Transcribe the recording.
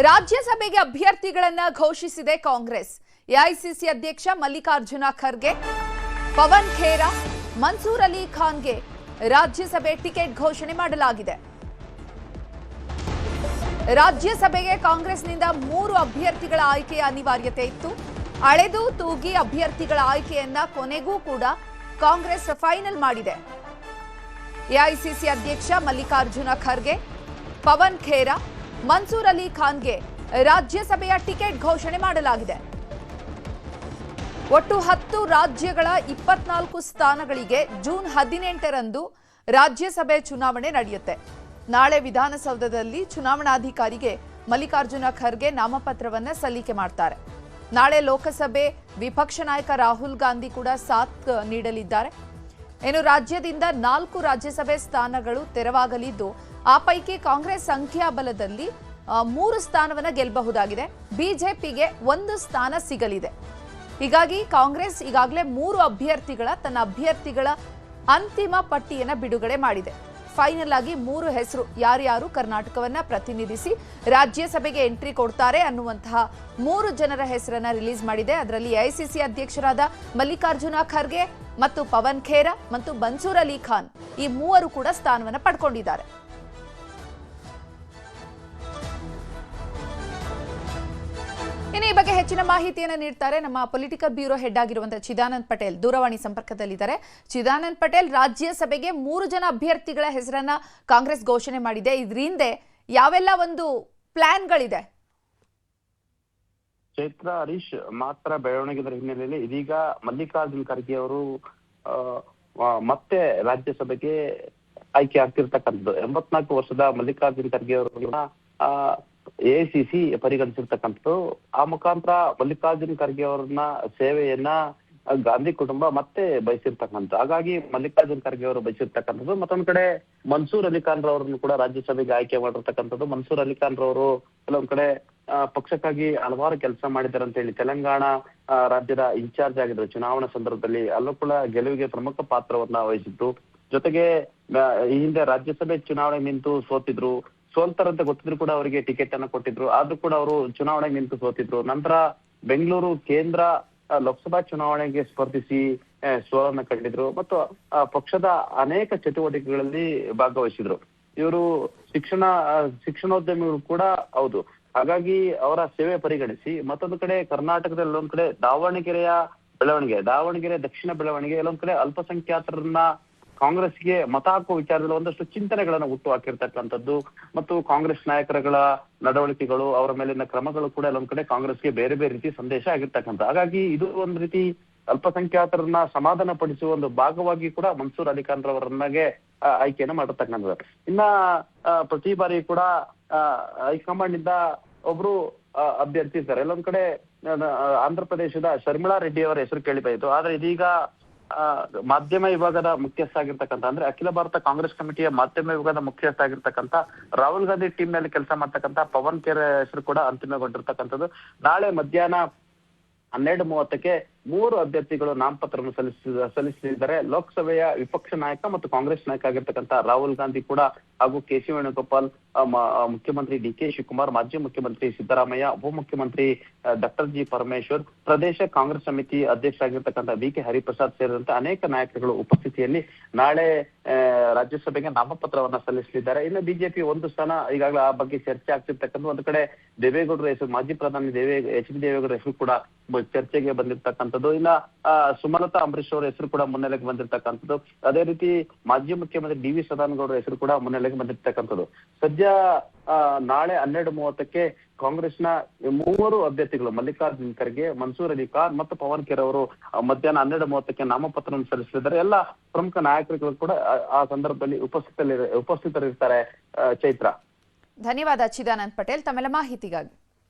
ರಾಜ್ಯಸಭೆಗೆ ಅಭ್ಯರ್ಥಿಗಳನ್ನ ಘೋಷಿಸಿದೆ ಕಾಂಗ್ರೆಸ್. ಎಐಸಿಸಿ ಅಧ್ಯಕ್ಷ ಮಲ್ಲಿಕಾರ್ಜುನ ಖರ್ಗೆ, ಪವನ್ ಖೇರಾ, ಮನ್ಸೂರ್ ಅಲಿ ಖಾನ್ಗೆ ರಾಜ್ಯಸಭೆ ಟಿಕೆಟ್ ಘೋಷಣೆ ಮಾಡಲಾಗಿದೆ. ರಾಜ್ಯಸಭೆಗೆ ಕಾಂಗ್ರೆಸ್ನಿಂದ 3 ಅಭ್ಯರ್ಥಿಗಳ ಆಯ್ಕೆಯ ಅನಿವಾರ್ಯತೆ ಇತ್ತು. ಅಳೆದು ತೂಗಿ ಅಭ್ಯರ್ಥಿಗಳ ಆಯ್ಕೆಯನ್ನ ಕೊನೆಗೂ ಕೂಡ ಕಾಂಗ್ರೆಸ್ ಫೈನಲ್ ಮಾಡಿದೆ. ಎಐಸಿಸಿ ಅಧ್ಯಕ್ಷ ಮಲ್ಲಿಕಾರ್ಜುನ ಖರ್ಗೆ, ಪವನ್ ಖೇರಾ, ಮನ್ಸೂರ್ ಅಲಿ ಖಾನ್ಗೆ ರಾಜ್ಯಸಭೆಯ ಟಿಕೆಟ್ ಘೋಷಣೆ ಮಾಡಲಾಗಿದೆ. ಒಟ್ಟು 10 ರಾಜ್ಯಗಳ 24 ಸ್ಥಾನಗಳಿಗೆ ಜೂನ್ 18ರಂದು ರಾಜ್ಯಸಭೆ ಚುನಾವಣೆ ನಡೆಯುತ್ತೆ. ನಾಳೆ ವಿಧಾನಸೌಧದಲ್ಲಿ ಚುನಾವಣಾಧಿಕಾರಿಗೆ ಮಲ್ಲಿಕಾರ್ಜುನ ಖರ್ಗೆ ನಾಮಪತ್ರವನ್ನ ಸಲ್ಲಿಕೆ ಮಾಡ್ತಾರೆ. ನಾಳೆ ಲೋಕಸಭೆ ವಿಪಕ್ಷ ನಾಯಕ ರಾಹುಲ್ ಗಾಂಧಿ ಕೂಡ ಸಾಥ್ ನೀಡಲಿದ್ದಾರೆ. ಇನ್ನು ರಾಜ್ಯದಿಂದ 4 ರಾಜ್ಯಸಭೆ ಸ್ಥಾನಗಳು ತೆರವಾಗಲಿದ್ದು, ಆ ಪೈಕಿ ಕಾಂಗ್ರೆಸ್ ಸಂಖ್ಯಾಬಲದಲ್ಲಿ 3 ಸ್ಥಾನವನ್ನು ಗೆಲ್ಲಬಹುದಾಗಿದೆ. ಬಿಜೆಪಿಗೆ 1 ಸ್ಥಾನ ಸಿಗಲಿದೆ. ಹೀಗಾಗಿ ಕಾಂಗ್ರೆಸ್ ಈಗಾಗಲೇ 3 ತನ್ನ ಅಭ್ಯರ್ಥಿಗಳ ಅಂತಿಮ ಪಟ್ಟಿಯನ್ನು ಬಿಡುಗಡೆ ಮಾಡಿದೆ. ಫೈನಲ್ ಆಗಿ 3 ಹೆಸರು ಯಾರ್ಯಾರು ಕರ್ನಾಟಕವನ್ನ ಪ್ರತಿನಿಧಿಸಿ ರಾಜ್ಯಸಭೆಗೆ ಎಂಟ್ರಿ ಕೊಡ್ತಾರೆ ಅನ್ನುವಂತಹ 3 ಜನರ ಹೆಸರನ್ನ ರಿಲೀಸ್ ಮಾಡಿದೆ. ಅದರಲ್ಲಿ ಎಐಸಿಸಿ ಅಧ್ಯಕ್ಷರಾದ ಮಲ್ಲಿಕಾರ್ಜುನ ಖರ್ಗೆ ಮತ್ತು ಪವನ್ ಖೇರಾ ಮತ್ತು ಮನ್ಸೂರ್ ಅಲಿ ಖಾನ್ ಈ 3 ಕೂಡ ಸ್ಥಾನವನ್ನು ಪಡ್ಕೊಂಡಿದ್ದಾರೆ. ಇನ್ನು ಈ ಬಗ್ಗೆ ಹೆಚ್ಚಿನ ಮಾಹಿತಿಯನ್ನು ನೀಡ್ತಾರೆ ನಮ್ಮ ಪೊಲಿಟಿಕಲ್ ಬ್ಯೂರೋ ಹೆಡ್ ಆಗಿರುವಂತಹ ಚಿದಾನಂದ್ ಪಟೇಲ್. ದೂರವಾಣಿ ಸಂಪರ್ಕದಲ್ಲಿದ್ದಾರೆ. ಚಿದಾನಂದ್ ಪಟೇಲ್, ರಾಜ್ಯಸಭೆಗೆ 3 ಜನ ಅಭ್ಯರ್ಥಿಗಳ ಹೆಸರನ್ನ ಕಾಂಗ್ರೆಸ್ ಘೋಷಣೆ ಮಾಡಿದೆ. ಇದ್ರ ಹಿಂದೆ ಯಾವೆಲ್ಲ ಒಂದು ಪ್ಲಾನ್ಗಳಿದೆ? ಚೈತ್ರ, ಹರೀಶ್ ಮಾತ್ರ ಬೆಳವಣಿಗೆ ಹಿನ್ನೆಲೆಯಲ್ಲಿ ಇದೀಗ ಮಲ್ಲಿಕಾರ್ಜುನ್ ಖರ್ಗೆ ಅವರು ಮತ್ತೆ ರಾಜ್ಯಸಭೆಗೆ ಆಯ್ಕೆ ಆಗ್ತಿರ್ತಕ್ಕಂಥದ್ದು. 84 ವರ್ಷದ ಮಲ್ಲಿಕಾರ್ಜುನ್ ಖರ್ಗೆ ಅವರು ಎಐಸಿಸಿ ಪರಿಗಣಿಸಿರ್ತಕ್ಕಂಥದ್ದು. ಆ ಮುಖಾಂತರ ಮಲ್ಲಿಕಾರ್ಜುನ್ ಖರ್ಗೆ ಅವರನ್ನ ಸೇವೆಯನ್ನ ಗಾಂಧಿ ಕುಟುಂಬ ಮತ್ತೆ ಬಯಸಿರ್ತಕ್ಕಂಥ. ಹಾಗಾಗಿ ಮಲ್ಲಿಕಾರ್ಜುನ್ ಖರ್ಗೆ ಅವರು ಬಯಸಿರ್ತಕ್ಕಂಥದ್ದು. ಮತ್ತೊಂದ್ ಕಡೆ ಮನ್ಸೂರ್ ಅಲಿ ಖಾನ್ ರವರನ್ನು ಕೂಡ ರಾಜ್ಯಸಭೆಗೆ ಆಯ್ಕೆ ಮಾಡಿರ್ತಕ್ಕಂಥದ್ದು. ಮನ್ಸೂರ್ ಅಲಿ ಖಾನ್ ರವರು ಕೆಲವೊಂದ್ ಕಡೆ ಪಕ್ಷಕ್ಕಾಗಿ ಹಲವಾರು ಕೆಲಸ ಮಾಡಿದ್ದಾರೆ ಅಂತ ಹೇಳಿ ತೆಲಂಗಾಣ ರಾಜ್ಯದ ಇನ್ಚಾರ್ಜ್ ಆಗಿದ್ರು ಚುನಾವಣಾ ಸಂದರ್ಭದಲ್ಲಿ. ಅಲ್ಲೂ ಕೂಡ ಗೆಲುವಿಗೆ ಪ್ರಮುಖ ಪಾತ್ರವನ್ನ ವಹಿಸಿದ್ರು. ಜೊತೆಗೆ ಈ ಹಿಂದೆ ರಾಜ್ಯಸಭೆ ಚುನಾವಣೆ ನಿಂತು ಸೋಲ್ತಾರಂತ ಗೊತ್ತಿದ್ರು ಕೂಡ ಅವರಿಗೆ ಟಿಕೆಟ್ ಅನ್ನ ಕೊಟ್ಟಿದ್ರು. ಆದ್ರೂ ಕೂಡ ಅವರು ಚುನಾವಣೆಗೆ ನಿಂತು ಸೋತಿದ್ರು. ನಂತರ ಬೆಂಗಳೂರು ಕೇಂದ್ರ ಲೋಕಸಭಾ ಚುನಾವಣೆಗೆ ಸ್ಪರ್ಧಿಸಿ ಸೋಲನ್ನ ಕಂಡಿದ್ರು ಮತ್ತು ಪಕ್ಷದ ಅನೇಕ ಚಟುವಟಿಕೆಗಳಲ್ಲಿ ಭಾಗವಹಿಸಿದ್ರು. ಇವರು ಶಿಕ್ಷಣೋದ್ಯಮಿಗಳು ಕೂಡ ಹೌದು. ಹಾಗಾಗಿ ಅವರ ಸೇವೆ ಪರಿಗಣಿಸಿ ಮತ್ತೊಂದು ಕಡೆ ಕರ್ನಾಟಕದಲ್ಲಿ ಒಂದ್ ಕಡೆ ದಾವಣಗೆರೆ ದಕ್ಷಿಣ ಬೆಳವಣಿಗೆ, ಎಲ್ಲೊಂದ್ ಕಡೆ ಅಲ್ಪಸಂಖ್ಯಾತರನ್ನ ಕಾಂಗ್ರೆಸ್ಗೆ ಮತ ಹಾಕುವ ವಿಚಾರದಲ್ಲಿ ಒಂದಷ್ಟು ಚಿಂತನೆಗಳನ್ನ ಹುಟ್ಟು ಹಾಕಿರ್ತಕ್ಕಂಥದ್ದು ಮತ್ತು ಕಾಂಗ್ರೆಸ್ ನಾಯಕರುಗಳ ನಡವಳಿಕೆಗಳು, ಅವರ ಮೇಲಿನ ಕ್ರಮಗಳು ಕೂಡ ಎಲ್ಲೊಂದ್ ಕಡೆ ಕಾಂಗ್ರೆಸ್ಗೆ ಬೇರೆ ಬೇರೆ ರೀತಿ ಸಂದೇಶ ಆಗಿರ್ತಕ್ಕಂಥ. ಹಾಗಾಗಿ ಇದು ಒಂದ್ ರೀತಿ ಅಲ್ಪಸಂಖ್ಯಾತರನ್ನ ಸಮಾಧಾನ ಪಡಿಸುವ ಒಂದು ಭಾಗವಾಗಿ ಕೂಡ ಮನ್ಸೂರ್ ಅಲಿ ಖಾನ್ ರವರನ್ನಾಗೆ ಆಯ್ಕೆಯನ್ನ ಮಾಡಿರ್ತಕ್ಕಂಥದ್ದು. ಇನ್ನ ಪ್ರತಿ ಬಾರಿ ಕೂಡ ಹೈಕಮಾಂಡ್ ಇಂದ ಒಬ್ರು ಅಭ್ಯರ್ಥಿ ಇರ್ತಾರೆ. ಎಲ್ಲೊಂದ್ ಕಡೆ ಆಂಧ್ರ ಪ್ರದೇಶದ ಶರ್ಮಿಳಾ ರೆಡ್ಡಿ ಅವರ ಹೆಸರು ಕೇಳಿ ಬಂದಿತ್ತು. ಆದ್ರೆ ಇದೀಗ ಮಾಧ್ಯಮ ವಿಭಾಗದ ಮುಖ್ಯಸ್ಥ ಆಗಿರ್ತಕ್ಕಂಥ, ಅಂದ್ರೆ ಅಖಿಲ ಭಾರತ ಕಾಂಗ್ರೆಸ್ ಕಮಿಟಿಯ ಮಾಧ್ಯಮ ವಿಭಾಗದ ಮುಖ್ಯಸ್ಥ ಆಗಿರ್ತಕ್ಕಂಥ ರಾಹುಲ್ ಗಾಂಧಿ ಟೀಮ್ ನಲ್ಲಿ ಕೆಲಸ ಮಾಡ್ತಕ್ಕಂಥ ಪವನ್ ಖೇರಾ ಹೆಸರು ಕೂಡ ಅಂತಿಮಗೊಂಡಿರ್ತಕ್ಕಂಥದ್ದು. ನಾಳೆ ಮಧ್ಯಾಹ್ನ 12:30ಕ್ಕೆ 3 ಅಭ್ಯರ್ಥಿಗಳು ನಾಮಪತ್ರವನ್ನು ಸಲ್ಲಿಸಲಿದ್ದಾರೆ. ಲೋಕಸಭೆಯ ವಿಪಕ್ಷ ನಾಯಕ ಮತ್ತು ಕಾಂಗ್ರೆಸ್ ನಾಯಕ ಆಗಿರ್ತಕ್ಕಂಥ ರಾಹುಲ್ ಗಾಂಧಿ ಕೂಡ ಹಾಗೂ ಕೆ.ಸಿ. ವೇಣುಗೋಪಾಲ್, ಮುಖ್ಯಮಂತ್ರಿ ಡಿ.ಕೆ. ಶಿವಕುಮಾರ್, ಮಾಜಿ ಮುಖ್ಯಮಂತ್ರಿ ಸಿದ್ದರಾಮಯ್ಯ, ಉಪಮುಖ್ಯಮಂತ್ರಿ ಡಾಕ್ಟರ್ ಜಿ. ಪರಮೇಶ್ವರ್, ಪ್ರದೇಶ ಕಾಂಗ್ರೆಸ್ ಸಮಿತಿ ಅಧ್ಯಕ್ಷರಾಗಿರ್ತಕ್ಕಂಥ ಬಿ.ಕೆ. ಹರಿಪ್ರಸಾದ್ ಸೇರಿದಂತೆ ಅನೇಕ ನಾಯಕರುಗಳು ಉಪಸ್ಥಿತಿಯಲ್ಲಿ ನಾಳೆ ರಾಜ್ಯಸಭೆಗೆ ನಾಮಪತ್ರವನ್ನ ಸಲ್ಲಿಸಲಿದ್ದಾರೆ. ಇನ್ನು ಬಿಜೆಪಿ 1 ಸ್ಥಾನ ಈಗಾಗಲೇ ಆ ಬಗ್ಗೆ ಚರ್ಚೆ ಆಗ್ತಿರ್ತಕ್ಕಂಥ. ಒಂದು ಕಡೆ ದೇವೇಗೌಡರ ಹೆಸರು, ಮಾಜಿ ಪ್ರಧಾನಿ ಎಚ್ ಡಿ ದೇವೇಗೌಡರ ಹೆಸರು ಕೂಡ ಚರ್ಚೆಗೆ ಬಂದಿರ್ತಕ್ಕಂಥದ್ದು. ಇನ್ನ ಸುಮಲತಾ ಅಂಬರೀಶ್ ಅವರ ಹೆಸರು ಕೂಡ ಮುನ್ನೆಲೆಗೆ ಬಂದಿರ್ತಕ್ಕಂಥದ್ದು. ಅದೇ ರೀತಿ ಮಾಜಿ ಮುಖ್ಯಮಂತ್ರಿ ಡಿ.ವಿ. ಸದಾನಗೌಡರ ಹೆಸರು ಕೂಡ ಮುನ್ನೆಲೆಗೆ ಬಂದಿರ್ತಕ್ಕಂಥದ್ದು. ಸದ್ಯ ನಾಳೆ 12:30ಕ್ಕೆ ಕಾಂಗ್ರೆಸ್ನ 3 ಅಭ್ಯರ್ಥಿಗಳು ಮಲ್ಲಿಕಾರ್ಜುನ್ ಖರ್ಗೆ, ಮನ್ಸೂರ್ ಅಲಿ ಖಾನ್ ಮತ್ತು ಪವನ್ ಖೇರಾ ಅವರು ಮಧ್ಯಾಹ್ನ 12:30ಕ್ಕೆ ನಾಮಪತ್ರವನ್ನು ಸಲ್ಲಿಸಲಿದ್ದಾರೆ. ಎಲ್ಲ ಪ್ರಮುಖ ನಾಯಕರುಗಳು ಕೂಡ ಆ ಸಂದರ್ಭದಲ್ಲಿ ಉಪಸ್ಥಿತರಿರ್ತಾರೆ. ಚೈತ್ರ, ಧನ್ಯವಾದ ಚಿದಾನಂದ್ ಪಟೇಲ್ ತಮ್ಮೆಲ್ಲ ಮಾಹಿತಿಗಾಗಿ.